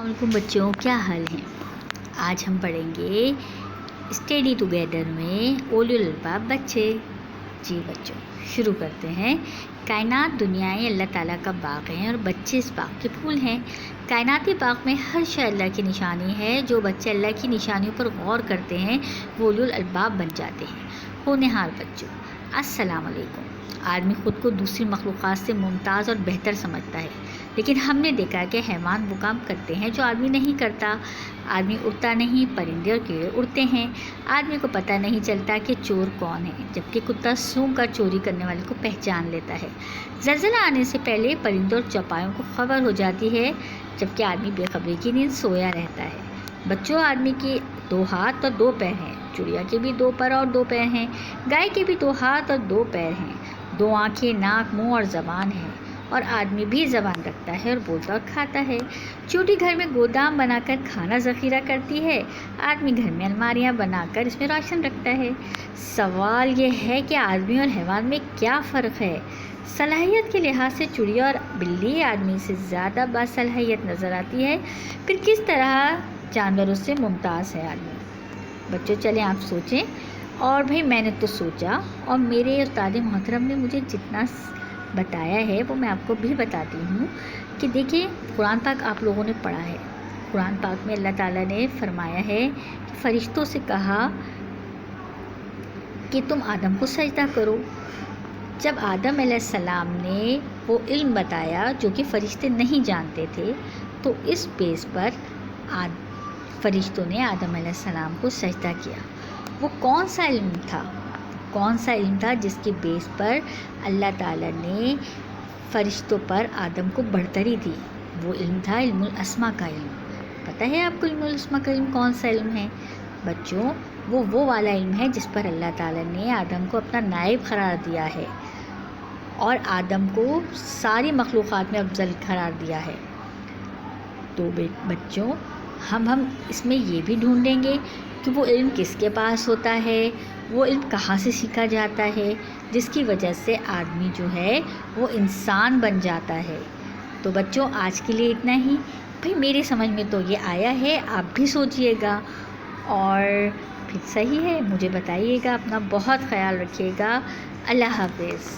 वालेकुम बच्चों, क्या हाल है। आज हम पढ़ेंगे स्टडी टुगेदर में उलुल अलबाब बच्चे। जी बच्चों, शुरू करते हैं। कायनात दुनियाएं अल्लाह ताला का बाग़ हैं और बच्चे इस बाग़ के फूल हैं। कायनाती बाग़ में हर शय अल्लाह की निशानी है। जो बच्चे अल्लाह की निशानियों पर गौर करते हैं वो उलुल अलबाब बन जाते हैं। होनहार बच्चों, अस्सलाम वालेकुम। आदमी ख़ुद को दूसरी मखलूक़ात से मुमताज़ और बेहतर समझता है, लेकिन हमने देखा कि हैवान वो काम करते हैं जो आदमी नहीं करता। आदमी उड़ता नहीं, परिंदे और कीड़े उड़ते हैं। आदमी को पता नहीं चलता कि चोर कौन है, जबकि कुत्ता सूंघ कर चोरी करने वाले को पहचान लेता है। ज़लज़ला आने से पहले परिंदों और चौपायों को खबर हो जाती है, जबकि आदमी बेखबरी की नींद सोया रहता है। बच्चों, आदमी के 2 हाथ और 2 पैर हैं। चिड़िया के भी 2 पर और 2 पैर हैं। गाय के भी 2 हाथ और 2 पैर हैं। 2 आँखें, नाक, मुंह और ज़बान है। और आदमी भी ज़बान रखता है और बोलता और खाता है। चोटी घर में गोदाम बनाकर खाना ज़ख़ीरा करती है। आदमी घर में अलमारियाँ बनाकर इसमें राशन रखता है। सवाल ये है कि आदमी और हैवान में क्या फ़र्क है। सलाहियत के लिहाज से चिड़िया और बिल्ली आदमी से ज़्यादा बासलाहियत नज़र आती है। फिर किस तरह जानवरों से मुमताज़ है आदमी। बच्चों, चलें आप सोचें। और भाई, मैंने तो सोचा और मेरे उस्ताद मोहतरम ने मुझे जितना बताया है वो मैं आपको भी बताती हूँ कि देखिए, कुरान पाक आप लोगों ने पढ़ा है। कुरान पाक में अल्लाह ताला ने फरमाया है कि फ़रिश्तों से कहा कि तुम आदम को सजदा करो। जब आदम अलैहिस्सलाम ने वो इल्म बताया जो कि फ़रिश्ते नहीं जानते थे, तो इस बेस पर फ़रिश्तों ने आदम अलैहिस्सलाम को सजदा किया। वो कौन सा इल्म था जिसके बेस पर अल्लाह ताला ने फ़रिश्तों पर आदम को बढ़तरी दी। वो इल्म था इल्मुल अस्मा का इल्म। पता है आपको इल्मुल अस्मा का इल्म कौन सा इल्म है? बच्चों, वो वाला इल्म है जिस पर अल्लाह ताला ने आदम को अपना नायब करार दिया है और आदम को सारी मखलूक़ात में अफजल करार दिया है। तो बच्चों, हम इसमें ये भी ढूंढेंगे कि वो इल्म किसके पास होता है, वो इल्म कहाँ से सीखा जाता है, जिसकी वजह से आदमी जो है वो इंसान बन जाता है। तो बच्चों, आज के लिए इतना ही। भाई, मेरी समझ में तो ये आया है, आप भी सोचिएगा और फिर सही है मुझे बताइएगा। अपना बहुत ख्याल रखिएगा। अल्लाह हाफ़िज़।